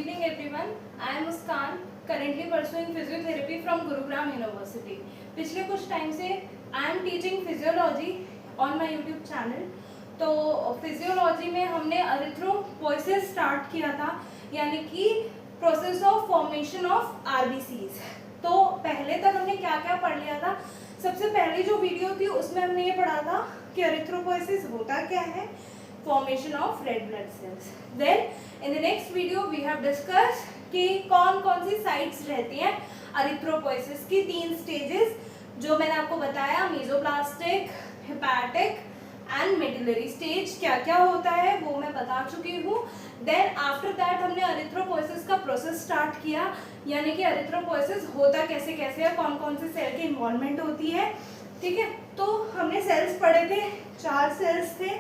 evening everyone. I am Muskan, currently pursuing physiotherapy from Gurugram University. पिछले कुछ time से I am teaching physiology on my YouTube channel. तो physiology में हमने erythropoiesis start किया था, यानी कि process of formation of RBCs. तो पहले तक हमने क्या क्या पढ़ लिया था। सबसे पहली जो वीडियो थी उसमें हमने ये पढ़ा था कि एरिथ्रोपोइसिस होता क्या है, formation of red blood cells. Then in the next video we have discuss कि कौन कौन सी साइट्स रहती हैं एरिथ्रोपोइसिस की, 3 स्टेजेस जो मैंने आपको बताया, मीजोप्लास्टिक, हेपेटिक एंड मेडुलरी स्टेज क्या क्या होता है वो मैं बता चुकी हूँ। देन आफ्टर दैट हमने एरिथ्रोपोइसिस का प्रोसेस स्टार्ट किया, यानी कि एरिथ्रोपोइसिस होता कैसे कैसे है, कौन कौन से सेल की इन्वॉल्वमेंट होती है। ठीक है, तो हमने सेल्स पढ़े थे, 4 सेल्स थे,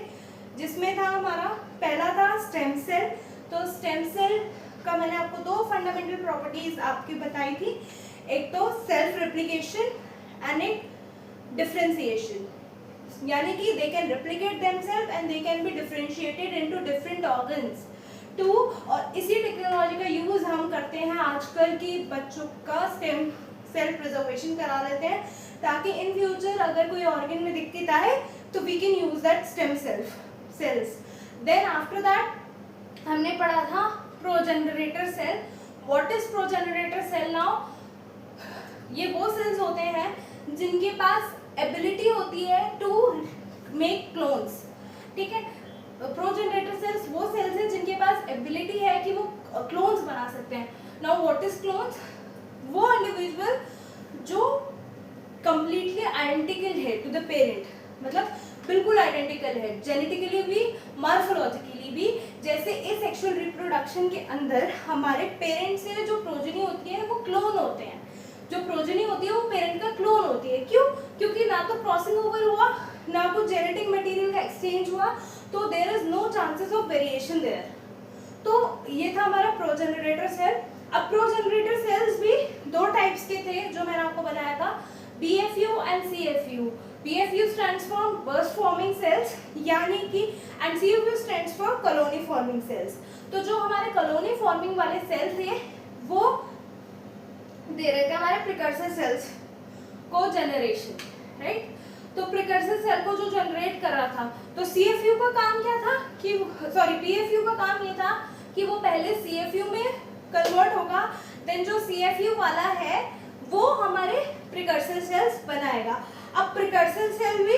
जिसमें था हमारा पहला था स्टेम सेल। तो स्टेम सेल का मैंने आपको 2 फंडामेंटल प्रॉपर्टीज आपकी बताई थी, एक तो सेल्फ रेप्लिकेशन एंड एक डिफरेंशिएशन, यानी कि they can replicate themselves and they can be differentiated into different organs too. और इसी टेक्नोलॉजी का यूज हम करते हैं आजकल की बच्चों का स्टेम सेल प्रिजर्वेशन करा लेते हैं, ताकि इन फ्यूचर अगर कोई ऑर्गन में दिक्कत आए तो we can use that stem cells. Then after that हमने पढ़ा था progenitor cell. What is progenitor cell now? ये वो सेल्स होते हैं जिनके पास एबिलिटी होती है टू मेक क्लोन्स। ठीक है, प्रोजेनरेटर सेल्स वो सेल्स हैं जिनके पास एबिलिटी है कि वो क्लोन्स बना सकते हैं। Now what is clones? वो इंडिविजुअल जो कंप्लीटली आइडेंटिकल है टू द पेरेंट, मतलब बिल्कुल आइडेंटिकल है, जेनेटिकली भी मॉर्फोलॉजिकली भी। जैसे एसेक्सुअल रिप्रोडक्शन के अंदर हमारे पेरेंट से जो प्रोजेनी होती है वो क्लोन होते हैं, जो प्रोजेनी होती है वो पेरेंट का क्लोन होती है। क्यों? क्योंकि ना तो क्रॉसिंग ओवर हुआ, ना कुछ जेनेटिक मटेरियल का एक्सचेंज हुआ, तो there is no chances of variation there. तो ये था हमारा प्रोजेनरेटर सेल। अब प्रोजेनरेटर सेल्स भी 2 टाइप्स के थे जो मैंने आपको बताया था, BFU and CFU। BFU stands for burst forming sales, यानी कि and CFU stands for colony forming sales. तो जो हमारे कॉलोनी फॉर्मिंग वाले सेल थे वो दे रहे थे हमारे प्रिकर्सर सेल्स को जनरेशन, राइट। तो प्रिकर्सर सेल को जो जनरेट कर रहा था, तो CFU का काम क्या था कि BFU का काम ये था कि वो पहले CFU में कन्वर्ट होगा, देन जो CFU वाला है वो हमारे प्रिकर्सर सेल्स बनाएगा। अब प्रिकर्सर सेल भी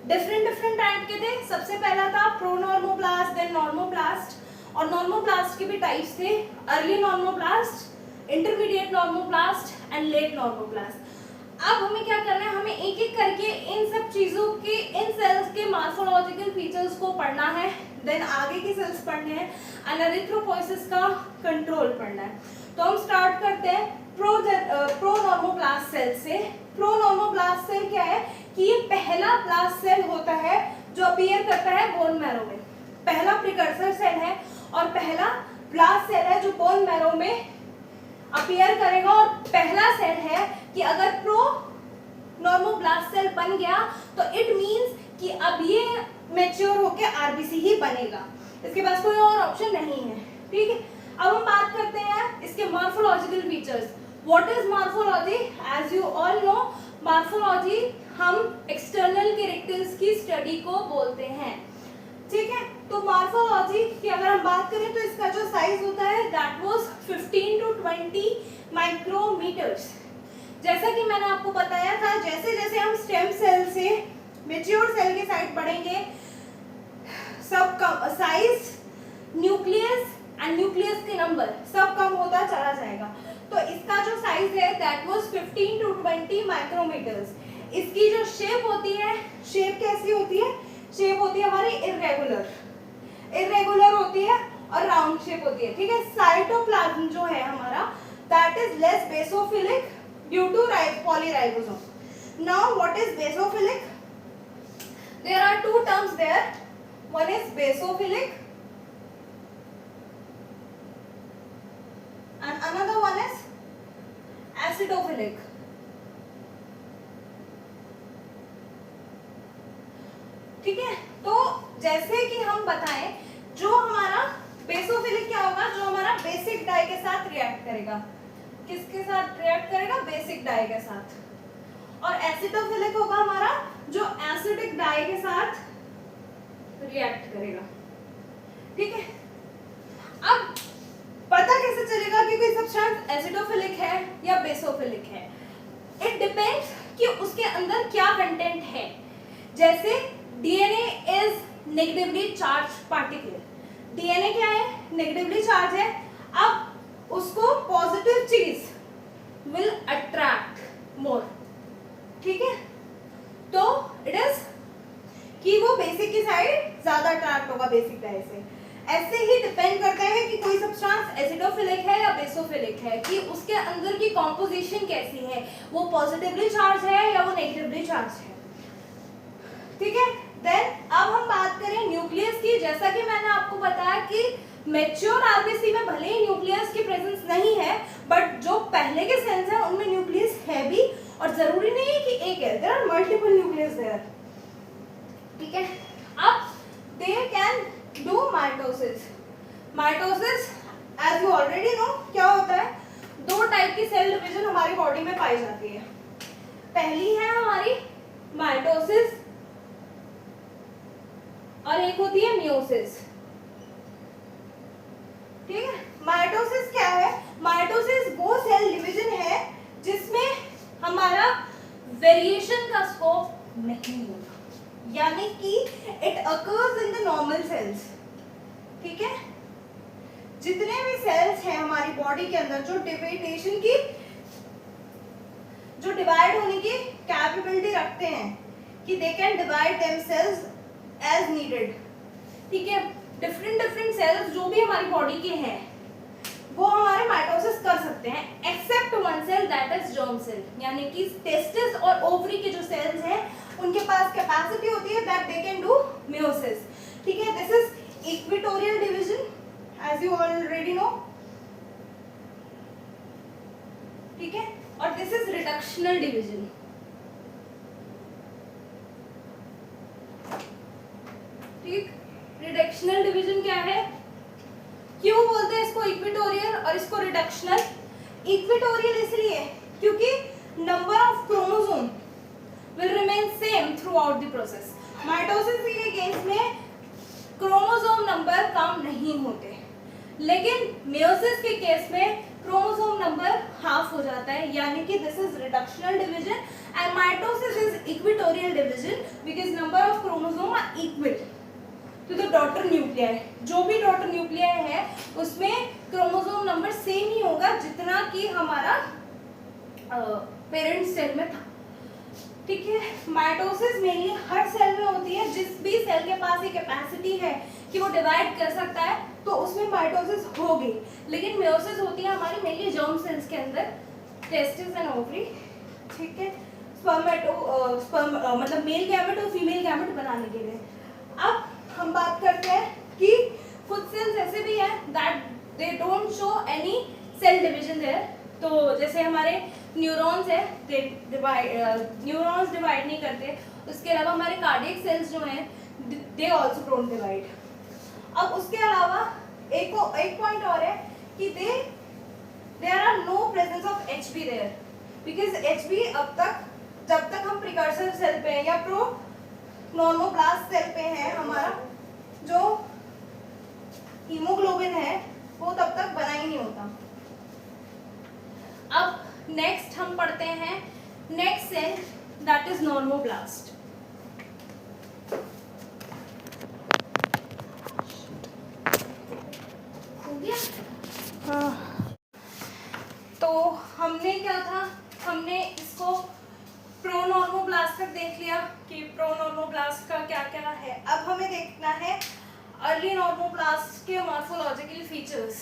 डिफरेंट टाइप के थे। सबसे पहला था प्रोनॉर्मोब्लास्ट, देन नॉर्मोब्लास्ट, और नॉर्मोब्लास्ट के भी टाइप्स थे, early normoblast, intermediate normoblast and let normoblast. अब हमें क्या करना है, हमें एक एक करके इन सब चीजों के, इन सेल्स के मॉर्फोलॉजिकल फीचर्स को पढ़ना है, देन आगे के सेल्स पढ़ने हैं एंड एरिथ्रोपोइसिस का कंट्रोल पढ़ना है। तो हम स्टार्ट करते हैं प्रोनॉर्मोब्लास्ट सेल से। प्रोनॉर्मोब्लास्ट सेल क्या है कि ये पहला ब्लास्ट सेल होता है जो अपीयर करता है बोन मैरो में। पहला प्रिकर्सर सेल है और पहला ब्लास्ट सेल है जो बोन मैरो में अपीयर करेगा। और पहला सेल है कि अगर प्रो नॉर्मोब्लास्ट सेल बन गया तो इट मींस कि अब ये मैच्योर होके आरबीसी ही बनेगा, इसके पास कोई और ऑप्शन नहीं है। ठीक है, अब हम बात करते हैं इसके morphological features. What is morphology? As you all know, morphology हम एक्सटर्नल कैरेक्टर्स की स्टडी को बोलते हैं। ठीक है, तो मॉर्फोलॉजी की अगर हम बात करें तो इसका जो साइज होता है दैट वाज 15 to 20 माइक्रोमीटर्स। जैसा कि मैंने आपको बताया था, जैसे जैसे हम स्टेम सेल से मैच्योर सेल के साइड बढ़ेंगे, सब का साइज, न्यूक्लियस एंड न्यूक्लियस के नंबर सब कम होता चला जाएगा। तो इसका जो साइज है दैट वाज 15 to 20 माइक्रोमीटर्स। इसकी जो शेप होती है, शेप कैसी होती है? शेप होती है हमारी इरेगुलर होती है और राउंड शेप होती है। ठीक है, साइटोप्लाज्म जो है हमारा that is less basophilic due to polyribosome. Now what is basophilic? There are 2 terms there, one is basophilic and another one is acidophilic. ठीक है, तो जैसे कि हम बताएं, जो हमारा बेसोफिलिक क्या होगा? जो हमारा बेसिक डाई के साथ रिएक्ट करेगा। किसके साथ रिएक्ट करेगा? बेसिक डाई के साथ। और एसिडोफिलिक होगा हमारा जो एसिडिक डाई के साथ रिएक्ट करेगा। ठीक है, अब पता कैसे चलेगा कि कोई सब्सटेंस एसिडोफिलिक है या बेसोफिलिक है? इट डिपेंड्स कि उसके अंदर क्या कंटेंट है। जैसे DNA is negatively charge particle, DNA क्या है? नेगेटिवली चार्ज है। अब उसको पॉजिटिव चीज विल अट्रैक्ट मोर। ठीक है, तो इट इज कि वो बेसिक की साइड ज्यादा अट्रैक्ट होगा बेसिक डाई से। ऐसे ही डिपेंड करता है कि कोई सब्सटेंस एसिडोफिलिक है या बेसोफिलिक है, कि उसके अंदर की कॉम्पोजिशन कैसी है, वो पॉजिटिवली चार्ज है या वो नेगेटिवली चार्ज है। ठीक है, देन अब हम बात करें न्यूक्लियस की। जैसा कि मैंने आपको बताया कि मैच्योर आरबीसी में भले ही न्यूक्लियस की प्रेजेंस नहीं है, बट जो पहले के सेल्स हैं उनमें न्यूक्लियस है भी, और जरूरी नहीं है कि एक है, there are multiple nucleus there. ठीक है, अब they can do mitosis. Mitosis as you already know क्या होता है? दो टाइप की सेल डिवीजन हमारी बॉडी में पाई जाती है। पहली है हमारी माइटोसिस और एक होती है मियोसिस। ठीक है, माइटोसिस क्या है? माइटोसिस वो सेल डिवीजन है जिसमें हमारा वेरिएशन का स्कोप नहीं होता, यानी कि it occurs in the normal sales. ठीक है, जितने भी सेल्स हैं हमारी बॉडी के अंदर जो डिवाइडेशन की, जो डिवाइड होने की कैपेबिलिटी रखते हैं कि they can divide themselves as needed. ठीक है, डिफरेंट सेल्स जो भी हमारी बॉडी के हैं वो हमारे माइटोसिस कर सकते हैं, except one cell that is germ cell, यानी कि टेस्टिस और ओवरी के जो सेल्स हैं उनके पास कैपेसिटी होती है that they can do meiosis. ठीक है, this is equatorial division as you already know. ठीक है, और दिस इज रिडक्शनल डिवीजन। ठीक, रिडक्शनल डिवीजन क्या है? क्यों बोलते हैं इसको इक्वेटोरियल और इसको रिडक्शनल? इक्वेटोरियल इसलिए क्योंकि number of chromosome will remain same throughout the process. Mitosis के केस में क्रोमोसोम नंबर कम नहीं होते, लेकिन मेयोसिस के केस में क्रोमोसोम नंबर हाफ हो जाता है, यानी कि this is reductional division and mitosis is equatorial division because number of chromosome are equal to the daughter nuclei. जो भी डॉटर न्यूक्लियाई है उसमें क्रोमोसोम नंबर सेम ही होगा जितना कि हमारा पेरेंट सेल में था। ठीक है, माइटोसिस मेनली हर सेल में होती है। जिस भी सेल के पास ये कैपेसिटी है कि वो डिवाइड कर सकता है तो उसमें माइटोसिस होगी, लेकिन मेयोसिस होती है हमारी मेनली जर्म सेल्स के अंदर, टेस्टिस एंड ओवरी। ठीक है, स्पर्म मतलब मेल गैमेट और फीमेल गैमेट बनाने के लिए। अब हम बात करते हैं कि कुछ सेल्स ऐसे भी हैं that they don't show any cell division there. तो जैसे हमारे न्यूरॉन्स है, न्यूरॉन्स डिवाइड नहीं करते। उसके अलावा हमारे कार्डियक सेल्स जो हैं दे आल्सो डोंट डिवाइड। अब उसके अलावा एक पॉइंट और है कि there are no presence of HB there, because HB अब तक जब तक हम प्रिकर्सर सेल पे हैं या प्रो नॉर्मोब्लास्ट सेल पे हैं, हमारा जो हीमोग्लोबिन है वो तब तक बना ही नहीं होता। अब नेक्स्ट हम पढ़ते हैं next cell that is normoblast. हो गया? तो हमने क्या था, हमने इसको प्रोनॉर्मोब्लास्ट तक देख लिया कि प्रोनॉर्मोब्लास्ट का क्या क्या है। अब हमें देखना है अर्ली नॉर्मोब्लास्ट के मॉर्फोलॉजिकल फीचर्स।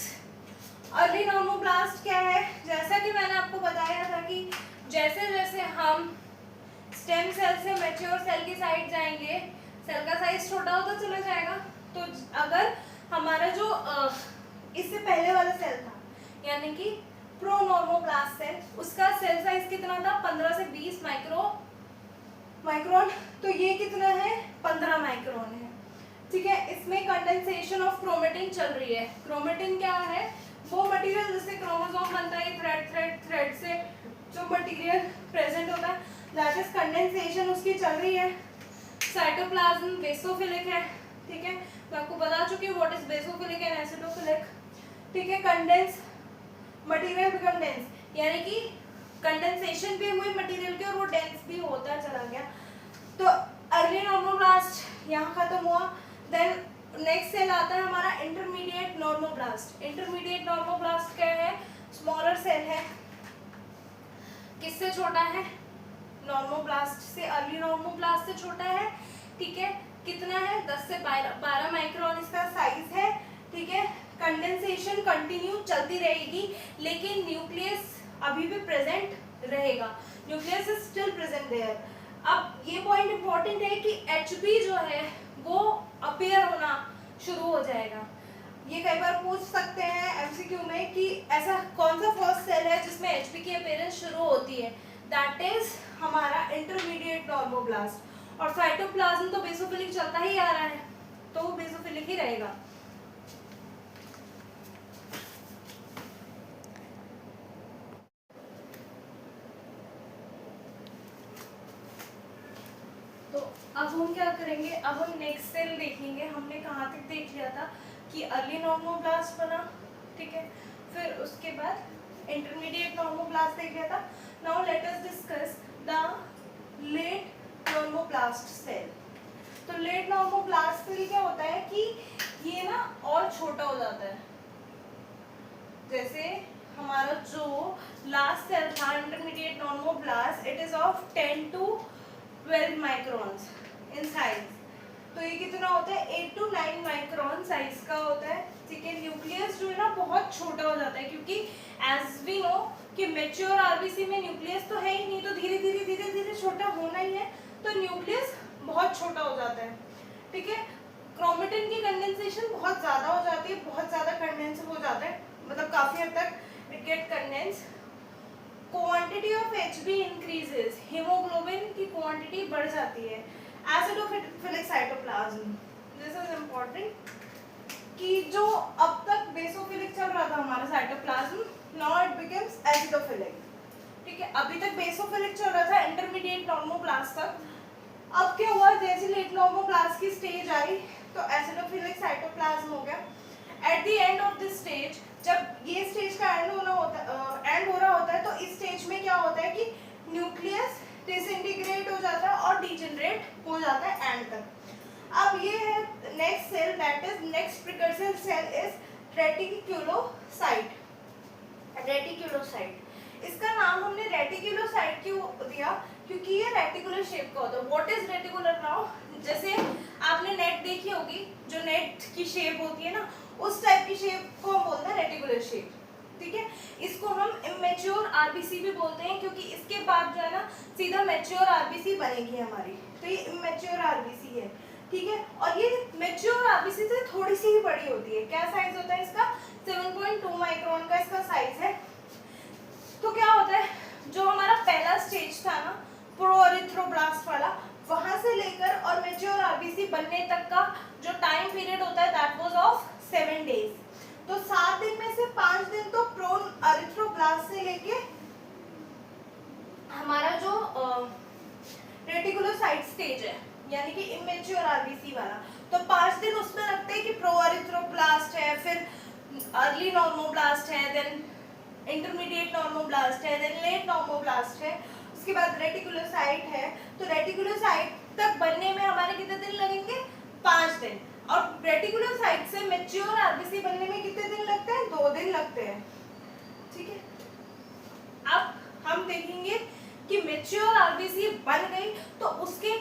अर्ली नॉर्मोब्लास्ट क्या है? जैसा कि मैंने आपको बताया था कि जैसे जैसे हम स्टेम सेल से मैच्योर सेल की साइड जाएंगे, सेल का साइज छोटा होता चला जाएगा। तो अगर हमारा जो इससे पहले वाला सेल था, यानी कि प्रोनॉर्मोब्लास्ट सेल, उसका सेल साइज कितना था? 15 से 20 माइक्रोन। तो ये कितना है? 15 माइक्रोन है। ठीक है, इसमें कंडेंसेशन ऑफ क्रोमेटिन चल रही है। क्रोमेटिन क्या है? वो मटेरियल जिससे क्रोमोसोम बनता है, थ्रेड से जो मटेरियल प्रेजेंट होता है, दैट इज कंडेंसेशन उसकी चल रही है। साइटोप्लाज्म बेसोफिलिक है, ठीक है, मैं आपको बता चुकी हूँ what is basophilic and acidophilic. ठीक है, कंडेंस मटेरियल बिकम डेंस, यानी कि कंडेंसेशन भी हुई मटेरियल की और वो डेंस भी होता चला गया। तो अर्ली नॉर्मोब्लास्ट यहाँ खत्म हुआ। देन नेक्स्ट सेल आता है हमारा इंटरमीडिएट नॉर्मोब्लास्ट। इंटरमीडिएट नॉर्मोब्लास्ट क्या है? स्मॉलर सेल है। किससे छोटा है? नॉर्मोब्लास्ट से, अर्ली नॉर्मोब्लास्ट से छोटा है। ठीक है, कितना है? 10 से 12 माइक्रोन इसका साइज है। ठीक है, कंडेंसेशन कंटिन्यू चलती रहेगी, लेकिन न्यूक्लियस अभी भी प्रेजेंट रहेगा। Nucleus is still present there. अब ये पॉइंट इंपॉर्टेंट है कि Hb जो है वो अपीयर होना शुरू हो जाएगा। ये कई बार पूछ सकते हैं एमसीक्यू में कि ऐसा कौन सा फर्स्ट सेल है जिसमें Hb की अपीयरेंस शुरू होती है? दैट इज हमारा इंटरमीडिएट नॉर्मोब्लास्ट। और साइटोप्लाज्म तो बेसोफिलिक चलता ही आ रहा है, तो वो बेसोफिलिक ही रहेगा। तो अब हम क्या करेंगे? अब हम नेक्स्ट सेल देखेंगे। हमने कहाँ तक देख लिया था कि अर्ली नॉर्मोब्लास्ट बना, ठीक है, फिर उसके बाद इंटरमीडिएट नॉर्मोब्लास्ट देख लिया था। Now let us discuss the late normoblast cell. तो लेट नॉर्मोब्लास्ट सेल क्या होता है कि ये ना और छोटा हो जाता है। जैसे हमारा जो लास्ट सेल था intermediate normoblast, it is of 10 to 12 microns in size. तो ये कितना होता है? 8 to 9 माइक्रोन साइज का होता है। ठीक है, न्यूक्लियस जो है ना बहुत छोटा हो जाता है, क्योंकि एज वी नो कि मैच्योर आरबीसी में न्यूक्लियस तो है ही नहीं, तो धीरे धीरे छोटा होना ही है, तो न्यूक्लियस बहुत छोटा हो जाता है। ठीक है, क्रोमेटिन की कंडेंसेशन बहुत ज्यादा हो जाती है, बहुत ज्यादा कंडेंस हो जाता है, मतलब काफी हद तक it get condense. Quantity of Hb increases, haemoglobin की क्वांटिटी बढ़ जाती है। Acidophilic cytoplasm, this is important कि जो अब तक बेसोफिलिक चल रहा था हमारा cytoplasm, now it becomes acidophilic. ठीक है, अभी तक बेसोफिलिक चल रहा था इंटरमीडिएट नॉर्मोब्लास्ट तक। अब क्या हुआ? जैसे लेट नॉर्मोब्लास्ट की स्टेज आई तो एसिडोफिलिक साइटोप्लाज्म हो गया। At the end of this stage, जब ये स्टेज का एंड हो रहा होता है, तो इस स्टेज में क्या होता है कि न्यूक्लियस डिसइंटीग्रेट हो जाता है और डीजेनरेट हो जाता है एंड तक। अब ये है next cell, that is next precursor cell is reticulocyte. Reticulocyte, इसका नाम हमने रेटिक्युलोसाइट क्यों दिया? क्योंकि ये रेटिकुलर शेप का होता है। What is reticular now? जैसे आपने नेट देखी होगी, जो नेट की शेप होती है ना, उस टाइप की शेप को हम बोलते हैं रेटिकुलर शेप। ठीक है, इसको हम इमेच्योर आरबीसी भी बोलते हैं, क्योंकि इसके बाद जो है ना सीधा मैच्योर आरबीसी बनेगी हमारी, तो ये इमेच्योर आरबीसी है। ठीक है, और ये मैच्योर आरबीसी से थोड़ी सी ही बड़ी होती है। क्या साइज होता है इसका? 7.2 माइक्रोन का इसका साइज है। तो क्या होता है, जो हमारा पहला स्टेज था ना प्रोएरिथ्रोब्लास्ट वाला, वहां से लेकर और मैच्योर आरबीसी बनने तक का जो टाइम पीरियड होता है दैट वाज ऑफ 7 डेज। तो 7 दिन में से 5 दिन तो प्रोएरिथ्रोब्लास्ट से लेके हमारा जो रेटिकुलोसाइट स्टेज है, यानी कि इमेच्योर आरबीसी वाला, तो 5 दिन उसमें लगते हैं कि प्रोएरिथ्रोब्लास्ट है, फिर अर्ली नॉर्मोब्लास्ट है, देन इंटरमीडिएट नॉर्मोब्लास्ट है, देन लेट नॉर्मोब्लास्ट है, उसके बाद रेटिकुलोसाइट है। तो रेटिकुलोसाइट तक बनने में हमारे कितने दिन लगेंगे? 5 दिन। और रेटिकुलोसाइट से मैच्योर आरबीसी बनने में कितने दिन लगते हैं? 2 दिन लगते हैं। ठीक है, अब हम देखेंगे कि मैच्योर आरबीसी बन गई तो उसके